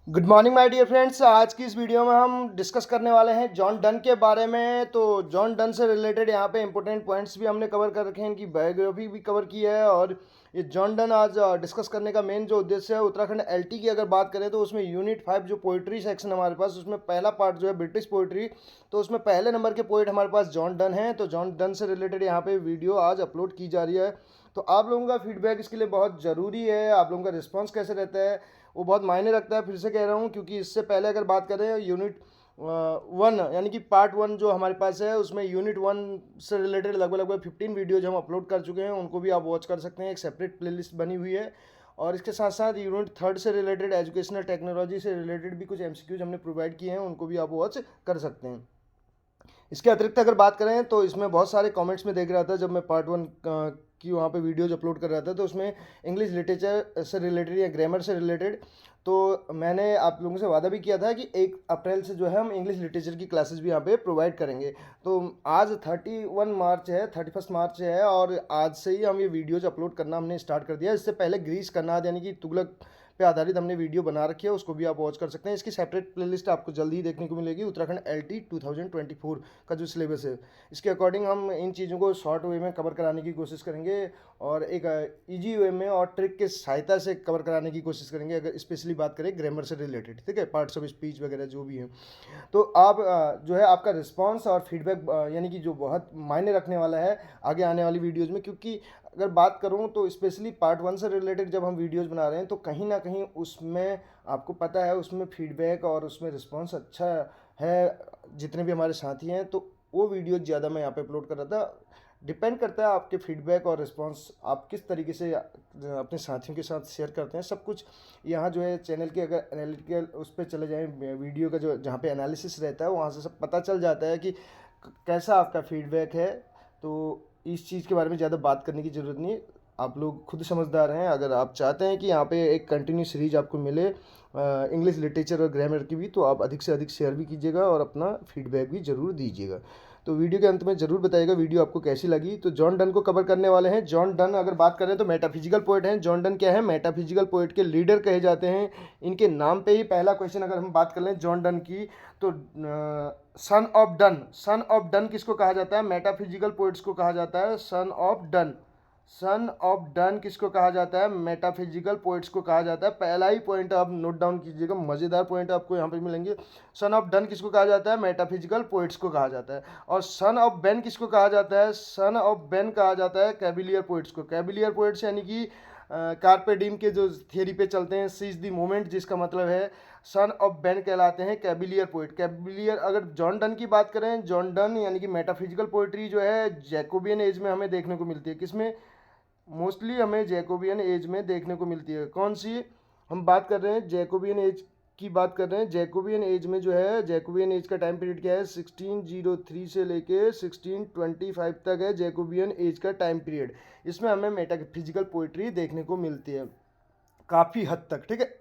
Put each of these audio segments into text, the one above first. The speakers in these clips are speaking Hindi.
Good morning my dear friends. आज की इस वीडियो में हम डिस्कस करने वाले हैं जॉन डन के बारे में। तो जॉन डन से रिलेटेड यहाँ पे इंपॉर्टेंट पॉइंट्स भी हमने कवर कर रखे हैं, इनकी बायोग्राफी भी कवर की है। और ये जॉन डन आज डिस्कस करने का मेन जो उद्देश्य है, उत्तराखंड एलटी की अगर बात करें तो उसमें यूनिट 5 जो पोइट्री सेक्शन हमारे पास, उसमें पहला पार्ट जो है ब्रिटिश पोइट्री, तो उसमें पहले नंबर के पोइट हमारे पास जॉन डन है। तो जॉन डन से रिलेटेड यहाँ पे वीडियो आज अपलोड की जा रही है। तो आप लोगों का फीडबैक इसके लिए बहुत ज़रूरी है। आप लोगों का रिस्पॉन्स कैसे रहता है वो बहुत मायने रखता है। फिर से कह रहा हूँ, क्योंकि इससे पहले अगर बात करें यूनिट 1 यानी कि पार्ट 1 जो हमारे पास है, उसमें यूनिट 1 से रिलेटेड लगभग लगभग 15 वीडियोज हम अपलोड कर चुके हैं, उनको भी आप वॉच कर सकते हैं। एक सेपरेट प्लेलिस्ट बनी हुई है। और इसके साथ साथ यूनिट 3 से रिलेटेड, एजुकेशनल टेक्नोलॉजी से रिलेटेड भी कुछ एमसीक्यूज हमने प्रोवाइड किए हैं, उनको भी आप वॉच कर सकते हैं। इसके अतिरिक्त अगर बात करें तो इसमें बहुत सारे कमेंट्स में देख रहा था, जब मैं पार्ट 1 की वहाँ पे वीडियोज अपलोड कर रहा था, तो उसमें इंग्लिश लिटरेचर से रिलेटेड या ग्रामर से रिलेटेड, तो मैंने आप लोगों से वादा भी किया था कि 1 अप्रैल से जो है हम इंग्लिश लिटरेचर की क्लासेस भी यहाँ पे प्रोवाइड करेंगे। तो आज 31 मार्च है, 31 मार्च है, और आज से ही हम ये वीडियोज अपलोड करना हमने स्टार्ट कर दिया। इससे पहले ग्रीस करनाद यानी कि तुगलक पे आधारित हमने वीडियो बना रखी है, उसको भी आप वॉच कर सकते हैं। इसकी सेपरेट प्लेलिस्ट आपको जल्दी ही देखने को मिलेगी। उत्तराखंड एलटी 2024 का जो सिलेबस है, इसके अकॉर्डिंग हम इन चीज़ों को शॉर्ट वे में कवर कराने की कोशिश करेंगे, और एक इजी वे में और ट्रिक के सहायता से कवर कराने की कोशिश करेंगे, अगर स्पेशली बात करें ग्रामर से रिलेटेड। ठीक है, पार्ट्स ऑफ स्पीच वगैरह जो भी है। तो आप जो है आपका रिस्पांस और फीडबैक यानी कि जो बहुत मायने रखने वाला है आगे आने वाली वीडियोज़ में। क्योंकि अगर बात करूं तो स्पेशली पार्ट 1 से रिलेटेड जब हम वीडियोज़ बना रहे हैं, तो कहीं ना कहीं उसमें आपको पता है उसमें फीडबैक और उसमें रिस्पांस अच्छा है, जितने भी हमारे साथी हैं। तो वो वीडियो ज़्यादा मैं यहाँ पे अपलोड कर रहा था। डिपेंड करता है आपके फीडबैक और रिस्पांस, आप किस तरीके से अपने साथियों के साथ शेयर करते हैं, सब कुछ यहाँ जो है चैनल के अगर एनालिटिकल उस पर चले जाएँ, वीडियो का जो जहाँ पे एनालिसिस रहता है, वहाँ से सब पता चल जाता है कि कैसा आपका फीडबैक है। तो इस चीज़ के बारे में ज़्यादा बात करने की ज़रूरत नहीं है, आप लोग खुद समझदार हैं। अगर आप चाहते हैं कि यहाँ पे एक कंटिन्यू सीरीज आपको मिले इंग्लिश लिटरेचर और ग्रामर की भी, तो आप अधिक से अधिक शेयर भी कीजिएगा और अपना फीडबैक भी ज़रूर दीजिएगा। तो वीडियो के अंत में ज़रूर बताइएगा वीडियो आपको कैसी लगी। तो जॉन डन को कवर करने वाले हैं। जॉन डन अगर बात करें तो मेटाफिजिकल पोएट हैं। जॉन डन क्या है? मेटाफिजिकल पोएट के लीडर कहे जाते हैं। इनके नाम पे ही पहला क्वेश्चन अगर हम बात कर लें जॉन डन की, तो son of done, son of done किसको कहा जाता है? मेटाफिजिकल पोएट्स को कहा जाता है son of done. Son of done किसको कहा जाता है? मेटाफिजिकल पोइट्स को कहा जाता है। पहला ही पॉइंट आप नोट डाउन कीजिएगा, मज़ेदार पॉइंट आपको यहाँ पे मिलेंगे। सन ऑफ डन किसको कहा जाता है? मेटाफिजिकल पोइट्स को कहा जाता है। और सन ऑफ बेन किसको कहा जाता है? सन ऑफ बेन कहा जाता है कैबिलियर पोइट्स को। कैबिलियर पोइट्स यानी कि कार्पे डीम के जो थियरी पे चलते हैं, सीज द मोमेंट, जिसका मतलब है सन ऑफ बेन कहलाते हैं कैबिलियर पोइट। कैबिलियर अगर जॉन डन की बात करें, जॉन डन यानी कि मेटाफिजिकल पोइट्री जो है जैकोबियन एज में हमें देखने को मिलती है। किसमें? मोस्टली हमें जैकोबियन एज में देखने को मिलती है। कौन सी हम बात कर रहे हैं? जैकोबियन एज की बात कर रहे हैं। जैकोबियन एज में जो है, जैकोबियन एज का टाइम पीरियड क्या है? 1603 से लेके 1625 तक है जैकोबियन एज का टाइम पीरियड। इसमें हमें मेटाफिजिकल पोइट्री देखने को मिलती है काफ़ी हद तक। ठीक है,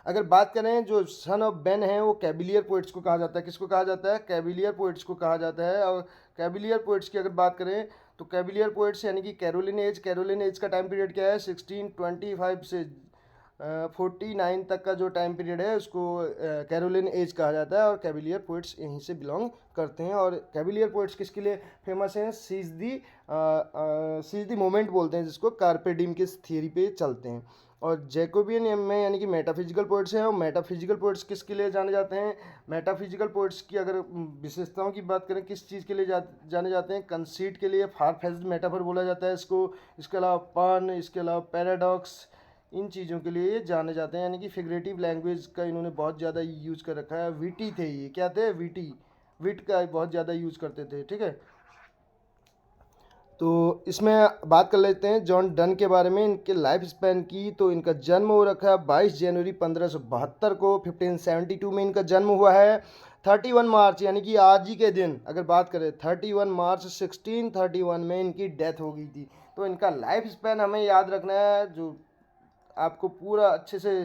अगर बात करें जो सन ऑफ बेन है, वो कैबिलियर पोइट्स को कहा जाता है। किसको कहा जाता है? कैबिलियर पोइट्स को कहा जाता है। और कैबिलियर पोइट्स की अगर बात करें तो कैबिलियर पोइट्स यानी कि कैरोलिन एज, कैरोलिन एज का टाइम पीरियड क्या है? 1625 से 49 तक का जो टाइम पीरियड है उसको कैरोलिन एज कहा जाता है। और कैबिलियर पोइट्स यहीं से बिलोंग करते हैं। और कैबिलियर पोइट्स किसके लिए फेमस हैं? सीज दी मोमेंट बोलते हैं जिसको, कार्पे डीम के थियरी पे चलते हैं। और जैकोबियन में यानी कि मेटाफिजिकल पोइट्स हैं। और मेटाफिजिकल पोइट्स किसके लिए जाने जाते हैं? मेटाफिजिकल पोइट्स की अगर विशेषताओं की बात करें, किस चीज़ के लिए जाने जाते हैं? कंसीट के लिए, फार फेज्ड मेटाफर बोला जाता है इसको। इसके अलावा पन, इसके अलावा पैराडॉक्स, इन चीज़ों के लिए जाने जाते हैं। यानी कि फिगरेटिव लैंग्वेज का इन्होंने बहुत ज़्यादा यूज़ कर रखा है। विटी थे ये, क्या थे? विटी, विट का बहुत ज़्यादा यूज़ करते थे। ठीक है, तो इसमें बात कर लेते हैं जॉन डन के बारे में, इनके लाइफ स्पैन की। तो इनका जन्म हो रखा है 22 जनवरी 1572 को। 1572 में इनका जन्म हुआ है। 31 मार्च यानी कि आज ही के दिन अगर बात करें, 31 मार्च 1631 में इनकी डेथ हो गई थी। तो इनका लाइफ स्पैन हमें याद रखना है, जो आपको पूरा अच्छे से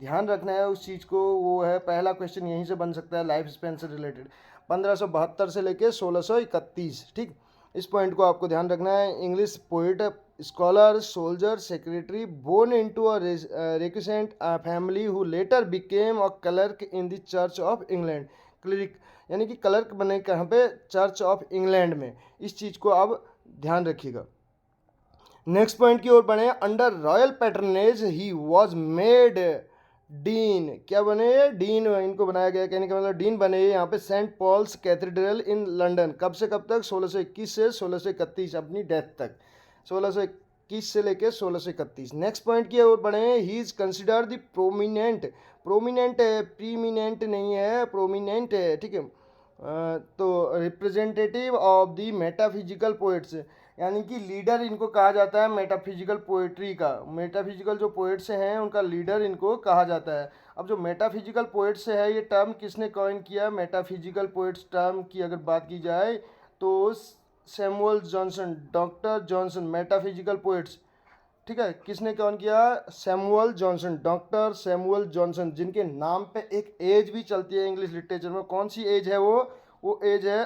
ध्यान रखना है उस चीज़ को। वो है पहला क्वेश्चन यहीं से बन सकता है लाइफ स्पैन से रिलेटेड, 1572 से लेके 1631। ठीक, इस पॉइंट को आपको ध्यान रखना है। English poet, scholar, soldier, secretary, born into a recusant family who later became a clerk in the Church of England. Cleric यानी कि क्लर्क बने कहाँ पे? चर्च ऑफ इंग्लैंड में। इस चीज़ को आप ध्यान रखिएगा। नेक्स्ट पॉइंट की ओर बढ़े। Under royal patronage he was made dean. क्या बने? डीन इनको बनाया गया। कहने का मतलब डीन बने यहाँ पे Saint Paul's Cathedral in London. कब से कब तक? 1621 से 1631, अपनी डेथ तक। 1621 से लेके 1631। नेक्स्ट पॉइंट की ओर बढ़े। He is considered the prominent. Prominent है, प्रीमिनेंट नहीं है, प्रोमिनेंट है, ठीक है। तो representative of the metaphysical poets, यानी कि लीडर इनको कहा जाता है मेटाफिजिकल पोएट्री का। मेटाफिजिकल जो पोएट्स हैं उनका लीडर इनको कहा जाता है। अब जो मेटाफिजिकल पोएट्स है, ये टर्म किसने कॉइन किया? मेटाफिजिकल पोएट्स टर्म की अगर बात की जाए तो Samuel Johnson, doctor Johnson, metaphysical poets, ठीक है। किसने कौन किया? Samuel Johnson, doctor Samuel Johnson, जिनके नाम पे एक एज भी चलती है इंग्लिश लिटरेचर में। कौन सी एज है वो एज है,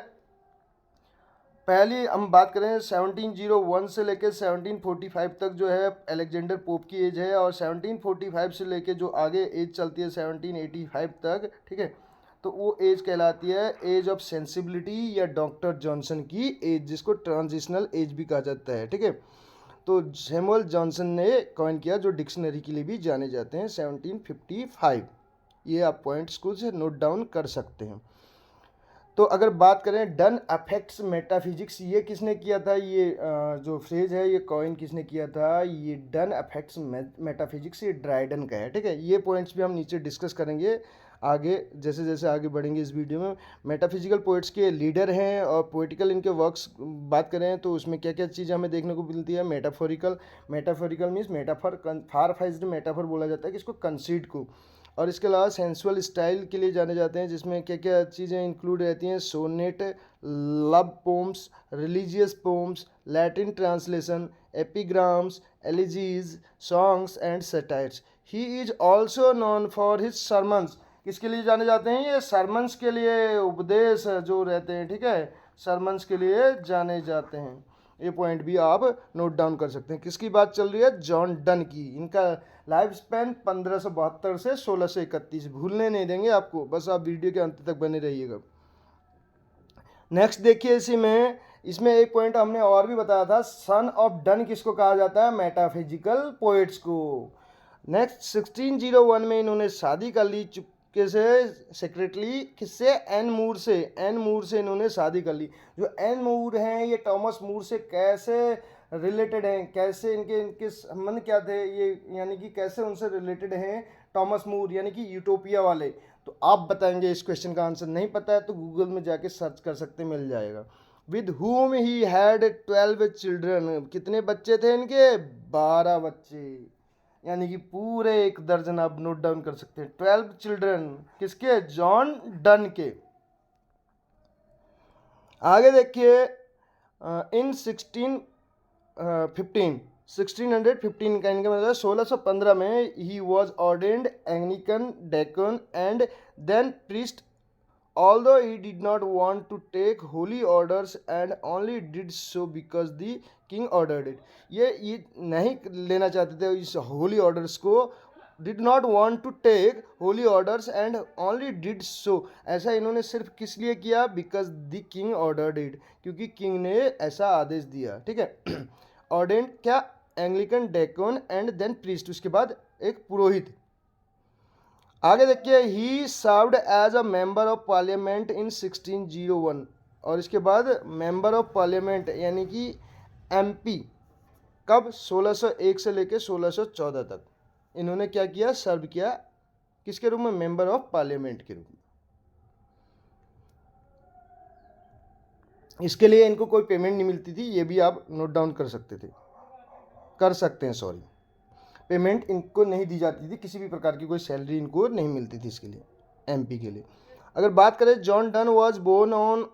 पहली हम बात करें 1701 से लेकर 1745 तक जो है अलेक्जेंडर पोप की एज है, और 1745 से लेकर जो आगे एज चलती है 1785 तक, ठीक है। तो वो एज कहलाती है एज ऑफ सेंसिबिलिटी या डॉक्टर जॉनसन की एज, जिसको ट्रांजिशनल एज भी कहा जाता है, ठीक है। तो सैमुअल जॉनसन ने कॉइन किया, जो डिक्शनरी के लिए भी जाने जाते हैं, 1755। ये आप पॉइंट्स को से नोट डाउन कर सकते हैं। तो अगर बात करें डन अफेक्ट्स मेटाफिजिक्स, ये किसने किया था? ये जो फ्रेज है ये कॉइन किसने किया था? ये डन अफेक्ट्स मेटाफिजिक्स, ये ड्राइडन का है, ठीक है। ये पॉइंट्स भी हम नीचे डिस्कस करेंगे आगे, जैसे जैसे आगे बढ़ेंगे इस वीडियो में। मेटाफिजिकल पोइट्स के लीडर हैं, और पोइटिकल इनके वर्क्स बात करें तो उसमें क्या क्या चीज़ें हमें देखने को मिलती है। मेटाफोरिकल मीन्स मेटाफर, फार फेज्ड मेटाफर बोला जाता है किसको? कंसीड को। और इसके अलावा सेंसुअल स्टाइल के लिए जाने जाते हैं, जिसमें क्या क्या चीज़ें इंक्लूड रहती हैं? Sonnet, love poems, religious poems, Latin translation, epigrams, elegies, songs and satires. He is also known for his sermons. किसके लिए जाने जाते हैं? ये सरमन्स के लिए, उपदेश जो रहते हैं, ठीक है, सरमन्स के लिए जाने जाते हैं। ये पॉइंट भी आप नोट डाउन कर सकते हैं। किसकी बात चल रही है? जॉन डन की। इनका लाइफ स्पैन 1572 से 1631, भूलने नहीं देंगे आपको, बस आप वीडियो के अंत तक बने रहिएगा। नेक्स्ट देखिए, इसमें एक पॉइंट हमने और भी बताया था, सन ऑफ डन किसको कहा जाता है? मेटाफिजिकल पोएट्स को। नेक्स्ट 1601 में इन्होंने शादी कर ली, चुपके से, सेक्रेटली, किससे? एन मूर से। एन मूर से इन्होंने शादी कर ली। जो एन मूर हैं ये टॉमस मूर से कैसे रिलेटेड हैं? कैसे इनके संबंध क्या थे ये, यानी कि कैसे उनसे रिलेटेड हैं टॉमस मूर, यानी कि यूटोपिया वाले? तो आप बताएंगे। इस क्वेश्चन का आंसर नहीं पता है तो गूगल में जाके सर्च कर सकते, मिल जाएगा। With whom he had 12 children. कितने बच्चे थे इनके? 12 बच्चे, यानी कि पूरे 1 दर्जन। आप नोट डाउन कर सकते हैं। 12 चिल्ड्रन किसके? जॉन डन के। आगे देखिए, इन 1615 का इनका मतलब 1615 में he was ordained Anglican deacon and then priest, although he did not want to take holy orders and only did so because the king ordered it। ये नहीं लेना चाहते थे इस होली ऑर्डर्स को, did not want to take holy orders and only did so, ऐसा इन्होंने सिर्फ किस लिए किया? because the king ordered it, क्योंकि किंग ने ऐसा आदेश दिया, ठीक है। ऑर्डेंड क्या? Anglican deacon and then priest, उसके बाद एक पुरोहित। आगे देखिए, he served as a member of parliament in 1601, और इसके बाद मेंबर ऑफ पार्लियामेंट यानी कि एमपी कब? 1601 से लेकर 1614 तक इन्होंने क्या किया? सर्व किया। किसके रूप में? मेंबर ऑफ पार्लियामेंट के रूप में। इसके लिए इनको कोई पेमेंट नहीं मिलती थी, ये भी आप नोट डाउन कर सकते हैं, सॉरी। पेमेंट इनको नहीं दी जाती थी, किसी भी प्रकार की कोई सैलरी इनको नहीं मिलती थी इसके लिए, एमपी के लिए। अगर बात करें, John Donne was born on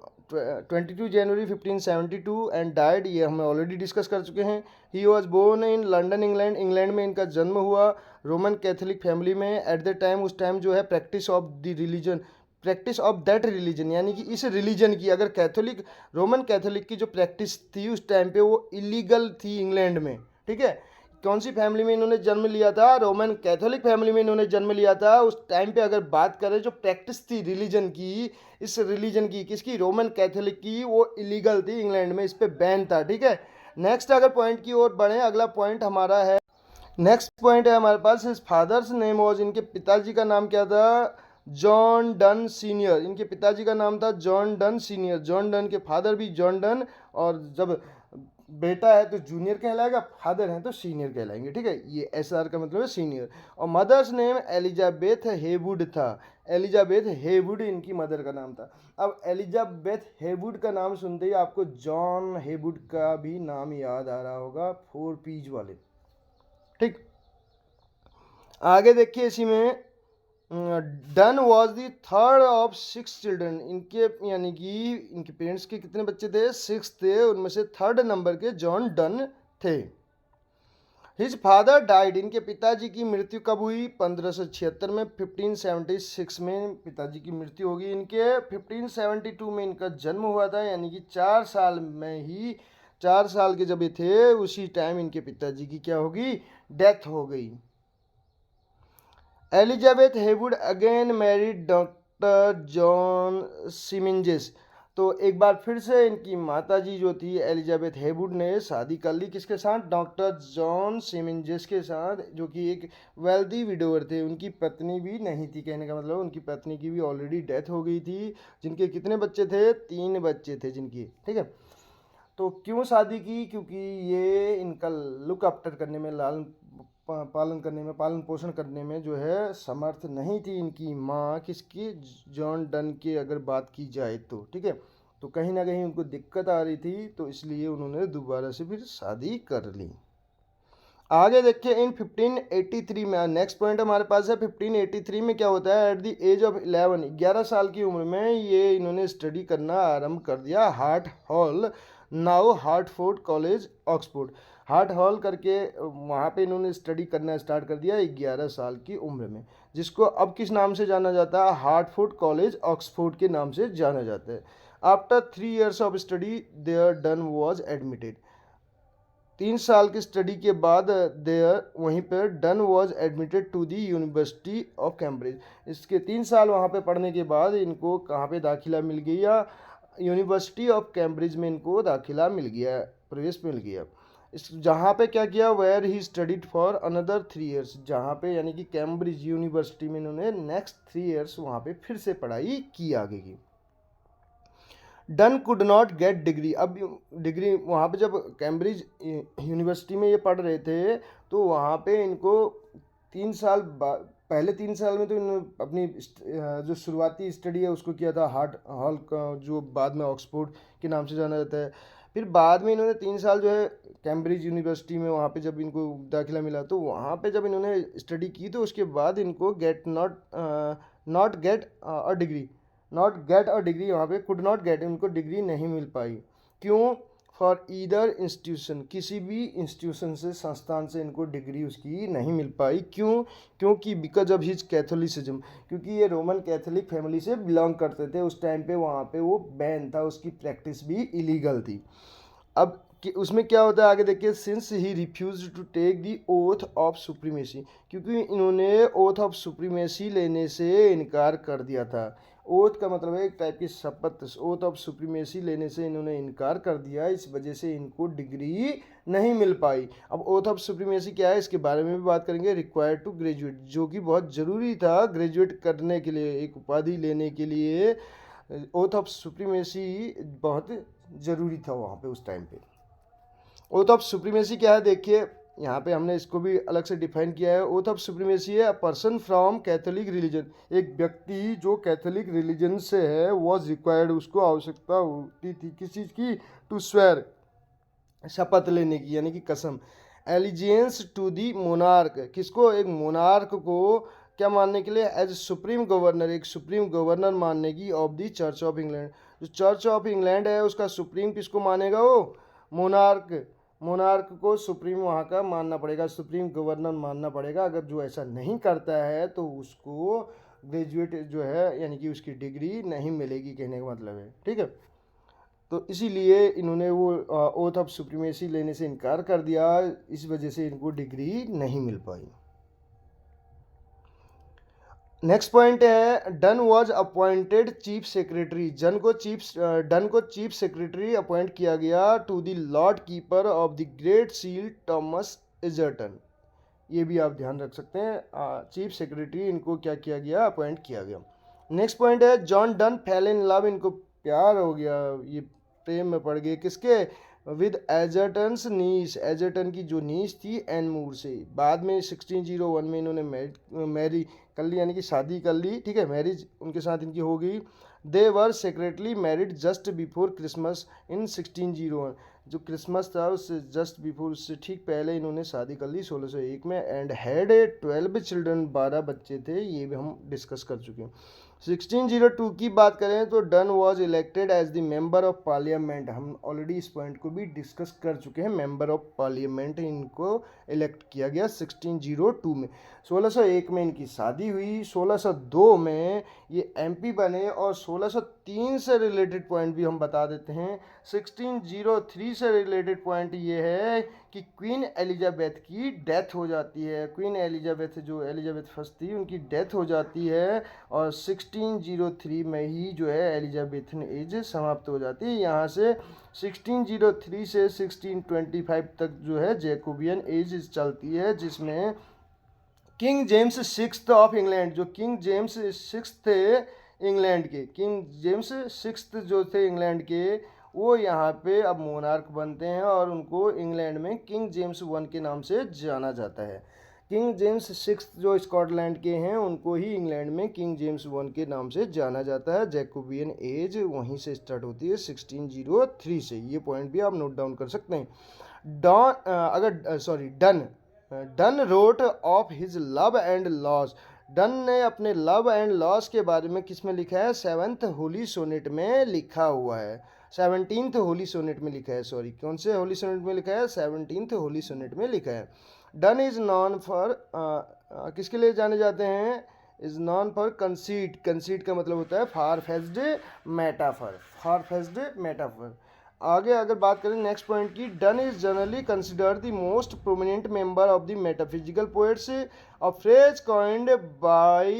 22 January 1572 and died, ये हम ऑलरेडी डिस्कस कर चुके हैं। He was born in London England, England में इनका जन्म हुआ, रोमन कैथोलिक फैमिली में। एट द टाइम, उस टाइम जो है practice of the religion, practice of that religion, यानी कि इस रिलीजन की, अगर कैथोलिक रोमन कैथोलिक की जो प्रैक्टिस थी उस टाइम पे वो इलीगल थी इंग्लैंड में, ठीक है। कौन सी फैमिली में इन्होंने जन्म लिया था? रोमन कैथोलिक फैमिली में इन्होंने जन्म लिया था। उस टाइम पे अगर बात करें जो प्रैक्टिस थी रिलीजन की, इस रिलीजन की, किसकी? रोमन कैथोलिक की, वो इलीगल थी इंग्लैंड में, इस पे बैन था, ठीक है। नेक्स्ट अगर पॉइंट की ओर बढ़े, अगला पॉइंट हमारा है, नेक्स्ट पॉइंट है हमारे पास, हिज फादर्स नेम वॉज, इनके पिताजी का नाम क्या था? John Donne senior. इनके पिताजी का नाम था John Donne senior. John Donne के फादर भी जॉन डन, और जब बेटा है तो जूनियर कहलाएगा, फादर है तो सीनियर कहलाएंगे, ठीक है। ये एस आर का मतलब है सीनियर। और मदर्स नेम एलिजाबेथ हेवुड था। एलिजाबेथ हेवुड इनकी मदर का नाम था। अब एलिजाबेथ हेवुड का नाम सुनते ही आपको जॉन हेवुड का भी नाम याद आ रहा होगा, 4 पीज वाले, ठीक। आगे देखिए इसी में, done was the third of 6 children. इनके यानी कि इनके पेरेंट्स के कितने बच्चे थे? 6 थे, उनमें से थर्ड नंबर के जॉन डन थे। His father died. इनके पिताजी की मृत्यु कब हुई? 1576 में। 1576 में पिताजी की मृत्यु होगी इनके। 1572 में इनका जन्म हुआ था, यानी कि 4 साल में ही, 4 साल के जब ये थे उसी टाइम इनके पिताजी की क्या होगी? डेथ हो गई। Elizabeth Heywood again married doctor John Syminges. तो एक बार फिर से इनकी माताजी जो थी एलिजाबेथ हेवुड ने शादी कर ली, किसके साथ? डॉक्टर जॉन सिमिंजेस के साथ, जो कि एक वेल्दी विडोवर थे। उनकी पत्नी भी नहीं थी, कहने का मतलब उनकी पत्नी की भी ऑलरेडी डेथ हो गई थी। जिनके कितने बच्चे थे? 3 बच्चे थे जिनकी, ठीक है। तो क्यों शादी की? क्योंकि ये इनका लुक आफ्टर करने में, लालन पालन करने में, पालन पोषण करने में जो है समर्थ नहीं थी इनकी माँ, किसकी? जॉन डन की अगर बात की जाए तो, ठीक है। तो कहीं ना कहीं उनको दिक्कत आ रही थी, तो इसलिए उन्होंने दोबारा से फिर शादी कर ली। आगे देखिए इन 1583 में, नेक्स्ट पॉइंट हमारे पास है 1583 में क्या होता है? एट द एज ऑफ 11 साल की उम्र में ये इन्होंने स्टडी करना आरंभ कर दिया, heart hall, now Hartford college Oxford. Heart hall करके वहाँ पे इन्होंने स्टडी करना स्टार्ट कर दिया 11 साल की उम्र में, जिसको अब किस नाम से जाना जाता है? हार्टफोर्ड कॉलेज ऑक्सफोर्ड के नाम से जाना जाता है। After 3 years of study there Donne was admitted. 3 साल की स्टडी के बाद देयर वहीं पर Donne was admitted to the University of Cambridge. इसके 3 साल वहाँ पे पढ़ने के बाद इनको कहाँ पे दाखिला मिल गया? यूनिवर्सिटी ऑफ कैम्ब्रिज में इनको दाखिला मिल गया, प्रवेश मिल गया। इस जहाँ पे क्या किया? Where he studied for another 3 years। जहाँ पे यानी कि कैम्ब्रिज यूनिवर्सिटी में इन्होंने नेक्स्ट 3 years वहाँ पे फिर से पढ़ाई की आगे की। Done could not gate degree. अब डिग्री वहाँ पे जब कैम्ब्रिज यूनिवर्सिटी में ये पढ़ रहे थे तो वहाँ पे इनको 3 साल पहले 3 साल में तो इन्होंने अपनी जो शुरुआती स्टडी है उसको किया था हार्ट हॉल का, जो बाद में ऑक्सफोर्ड के नाम से जाना जाता है। फिर बाद में इन्होंने 3 साल जो है कैम्ब्रिज यूनिवर्सिटी में वहाँ पे जब इनको दाखिला मिला तो वहाँ पे जब इन्होंने स्टडी की तो उसके बाद इनको not get a degree, not get a degree, वहाँ पे कुड नॉट गेट, उनको डिग्री नहीं मिल पाई। क्यों? फॉर ईदर इंस्टीट्यूशन, किसी भी इंस्टीट्यूशन से, संस्थान से इनको डिग्री उसकी नहीं मिल पाई। क्यों? क्योंकि बिकॉज ऑफ हिज कैथोलिसिज्म, क्योंकि ये रोमन कैथोलिक फैमिली से बिलोंग करते थे। उस टाइम पे वहाँ पे वो बैन था, उसकी प्रैक्टिस भी इलीगल थी। अब कि उसमें क्या होता है आगे देखिए, since he refused to take the oath of supremacy, क्योंकि इन्होंने ओथ ऑफ सुप्रीमेसी लेने से इनकार कर दिया था। ओथ का मतलब है एक टाइप की शपथ, ओथ ऑफ सुप्रीमेसी लेने से इन्होंने इनकार कर दिया, इस वजह से इनको डिग्री नहीं मिल पाई। अब ओथ ऑफ सुप्रीमेसी क्या है इसके बारे में भी बात करेंगे। रिक्वायर्ड टू ग्रेजुएट, जो कि बहुत ज़रूरी था ग्रेजुएट करने के लिए, एक उपाधि लेने के लिए ओथ ऑफ सुप्रीमेसी बहुत ज़रूरी था वहाँ पे उस टाइम पे। ओथ ऑफ सुप्रीमेसी क्या है देखिए, यहाँ पे हमने इसको भी अलग से डिफाइन किया है। ओथ ऑफ सुप्रीमेसी है a person from Catholic religion, एक व्यक्ति जो कैथोलिक रिलीजन से है, वॉज रिक्वायर्ड, उसको आवश्यकता होती थी किस चीज़ की? टू स्वेर, शपथ लेने की, यानी कि कसम। एलिजियंस टू दी मोनार्क, किसको? एक मोनार्क को क्या मानने के लिए? एज सुप्रीम गवर्नर, एक सुप्रीम गवर्नर मानने की, of the church of England. जो चर्च ऑफ इंग्लैंड है उसका सुप्रीम किसको मानेगा? वो मोनार्क, मोनार्क को सुप्रीम वहाँ का मानना पड़ेगा, सुप्रीम गवर्नर मानना पड़ेगा। अगर जो ऐसा नहीं करता है तो उसको ग्रेजुएट जो है यानी कि उसकी डिग्री नहीं मिलेगी, कहने का मतलब है, ठीक है। तो इसीलिए इन्होंने वो ओथ ऑफ सुप्रीमेसी लेने से इनकार कर दिया, इस वजह से इनको डिग्री नहीं मिल पाई। नेक्स्ट पॉइंट है Donne was appointed chief secretary. Donne को चीफ सेक्रेटरी अपॉइंट किया गया to the Lord Keeper of the Great Seal Thomas Egerton. ये भी आप ध्यान रख सकते हैं, चीफ सेक्रेटरी इनको क्या किया गया, अपॉइंट किया गया। नेक्स्ट पॉइंट है John Donne fail in love. इनको प्यार हो गया, ये प्रेम में पड़ गए, किसके, विद एजर्टन्स नीस, एजर्टन की जो नीस थी एन मूर से। बाद में 1601 में इन्होंने मैरी कर ली, यानी कि शादी कर ली, ठीक है, मैरिज उनके साथ इनकी हो गई। They were secretly married just before Christmas in 1601। जो क्रिसमस था उससे जस्ट बिफोर, उससे ठीक पहले इन्होंने शादी कर ली 1601 में। एंड हैड 12 चिल्ड्रन, 12 बच्चे थे, ये भी हम डिस्कस कर चुके हैं। 1602 की बात करें तो Donne was elected as the member of parliament. हम ऑलरेडी इस पॉइंट को भी डिस्कस कर चुके हैं, मेंबर ऑफ पार्लियामेंट इनको इलेक्ट किया गया 1602 में। 1601 में इनकी शादी हुई, 1602 में ये एमपी बने, और 1603 से रिलेटेड पॉइंट भी हम बता देते हैं। 1603 से रिलेटेड पॉइंट ये है कि क्वीन एलिजाबेथ की डेथ हो जाती है। क्वीन एलिजाबेथ जो एलिजाबेथ फर्स्ट थी उनकी डेथ हो जाती है, और 1603 में ही जो है एलिजाबेथन एज समाप्त हो जाती है। यहाँ से 1603 से 1625 तक जो है जैकोबियन एज चलती है, जिसमें king James sixth of England, जो किंग जेम्स सिक्स्थ थे इंग्लैंड के, किंग जेम्स सिक्स्थ जो थे इंग्लैंड के, वो यहाँ पे अब मोनार्क बनते हैं, और उनको इंग्लैंड में किंग जेम्स वन के नाम से जाना जाता है। किंग जेम्स सिक्स्थ जो स्कॉटलैंड के हैं, उनको ही इंग्लैंड में किंग जेम्स वन के नाम से जाना जाता है। जैकोबियन एज वहीं से स्टार्ट होती है 1603 से। ये पॉइंट भी आप नोट डाउन कर सकते हैं। Donne wrote of his love and loss. Donne ने अपने लव एंड लॉस के बारे में किस में लिखा है, 7th होली सोनेट में लिखा हुआ है, 17th होली सोनेट में लिखा है, सॉरी कौन से होली सोनेट में लिखा है, 17th होली सोनेट में लिखा है। डन इज नॉन फॉर, किसके लिए जाने जाते हैं, is non for conceit. Conceit का मतलब होता है फार फेस्ड मेटाफर, फार फेस्ड मेटाफर। आगे अगर बात करें नेक्स्ट पॉइंट की, done is generally considered the most prominent member of the metaphysical poets, a phrase coined by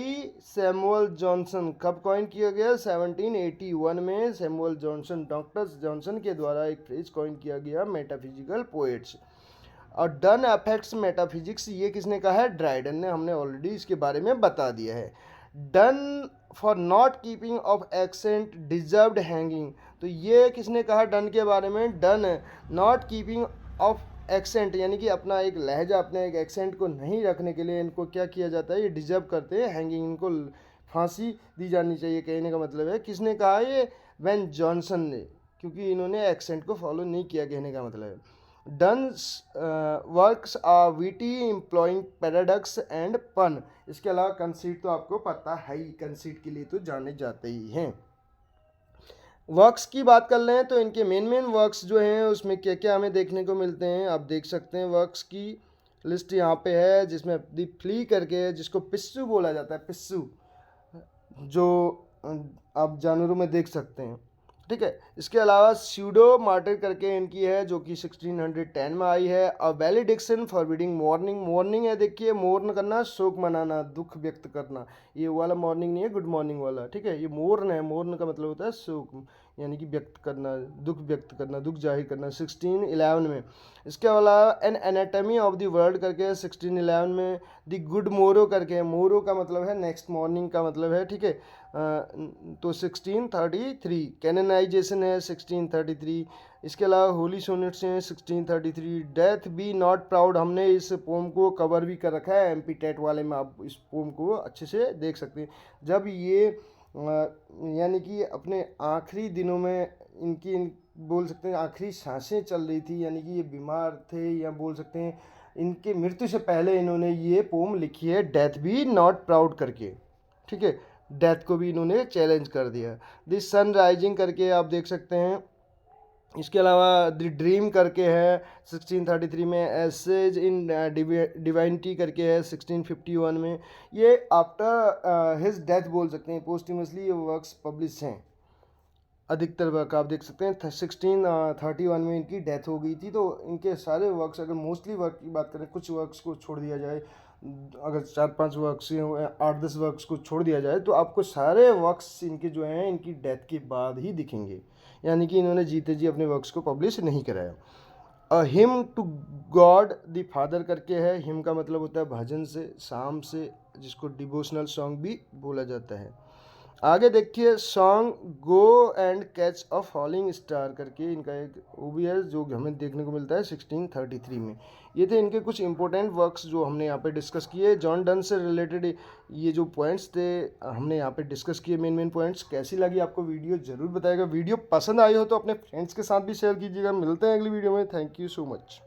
Samuel Johnson. कब कॉइन किया गया, 1781 में सैमुअल जॉनसन, डॉक्टर जॉनसन के द्वारा एक फ्रेज कॉइन किया गया मेटाफिजिकल पोएट्स। और डन अफेक्ट्स मेटाफिजिक्स, ये किसने कहा है, ड्राइडन ने, हमने ऑलरेडी इसके बारे में बता दिया है। Done for not keeping of accent deserved hanging, तो ये किसने कहा डन के बारे में, done not keeping of accent, यानी कि अपना एक लहजा, अपने एक एक्सेंट को नहीं रखने के लिए इनको क्या किया जाता है, ये डिजर्व करते हैं हैंगिंग, इनको फांसी दी जानी चाहिए, कहने का मतलब है। किसने कहा, ये वेन जॉनसन ने, क्योंकि इन्होंने एक्सेंट को फॉलो नहीं किया, कहने का मतलब है। Donne's works are witty employing paradox and pun. इसके अलावा कंसीट तो आपको पता है ही, कंसीट के लिए तो जाने जाते ही हैं। वर्क्स की बात कर लें तो इनके मेन वर्क्स जो हैं उसमें क्या क्या हमें देखने को मिलते हैं, आप देख सकते हैं। वर्क्स की लिस्ट यहाँ पे है, जिसमें दी फ्ली करके, जिसको पिस्सू बोला जाता है, पिस्सू, जो आप जानवरों में देख सकते हैं, ठीक है। इसके अलावा स्यूडो मार्टर करके इनकी है, जो कि 1610 में आई है। अ वैलिडिक्शन फॉरबिडिंग मॉर्निंग, मॉर्निंग है, देखिए मोर्न करना, शोक मनाना, दुख व्यक्त करना, ये वाला मॉर्निंग नहीं है, गुड मॉर्निंग वाला, ठीक है। ये मोर्न है, मोर्न का मतलब होता है शोक, यानी कि व्यक्त करना, दुख व्यक्त करना, दुख जाहिर करना, 1611 में। इसके अलावा an anatomy of the world करके 1611 में। द गुड मोरो करके, मोरो का मतलब है नेक्स्ट मॉर्निंग का मतलब है, ठीक है। तो 1633 कैननाइजेशन है 1633। इसके अलावा होली सोनेट्स हैं 1633। डेथ बी नॉट प्राउड, हमने इस पोम को कवर भी कर रखा है एमपी टेट वाले में, आप इस पोम को अच्छे से देख सकते हैं। जब ये यानी कि अपने आखिरी दिनों में इनकी बोल सकते हैं आखिरी सांसें चल रही थी, यानी कि ये बीमार थे, या बोल सकते हैं इनके मृत्यु से पहले इन्होंने ये पोम लिखी है, डेथ बी नॉट प्राउड करके, ठीक है। डेथ को भी इन्होंने चैलेंज कर दिया। दिस सन राइजिंग करके आप देख सकते हैं इसके अलावा द ड्रीम करके है 1633 में, एसेज इन डिवाइनिटी करके है 1651 में। ये आफ्टर हिज डेथ बोल सकते हैं, पोस्टमसली ये वर्क्स पब्लिश हैं। अधिकतर वर्क आप देख सकते हैं 1631 में इनकी डेथ हो गई थी। तो इनके सारे वर्क्स, अगर मोस्टली वर्क की बात करें, कुछ वर्क्स को छोड़ दिया जाए, अगर 4-5 वर्क्स 8-10 वर्क्स को छोड़ दिया जाए, तो आपको सारे वर्क्स इनके जो हैं इनकी डेथ के बाद ही दिखेंगे, यानी कि इन्होंने जीते जी अपने वर्क्स को पब्लिश नहीं कराया। A hymn to God the Father करके है। हिम का मतलब होता है भजन से, साम से, जिसको डिवोशनल सॉन्ग भी बोला जाता है। आगे देखिए song go and catch a falling star करके इनका एक वो भी है, जो हमें देखने को मिलता है 1633 में। ये थे इनके कुछ इंपॉर्टेंट वर्क्स जो हमने यहाँ पे डिस्कस किए। जॉन डन से रिलेटेड ये जो पॉइंट्स थे हमने यहाँ पे डिस्कस किए, मेन पॉइंट्स। कैसी लगी आपको वीडियो ज़रूर बताइएगा। वीडियो पसंद आई हो तो अपने फ्रेंड्स के साथ भी शेयर कीजिएगा। मिलते हैं अगली वीडियो में। Thank you so much.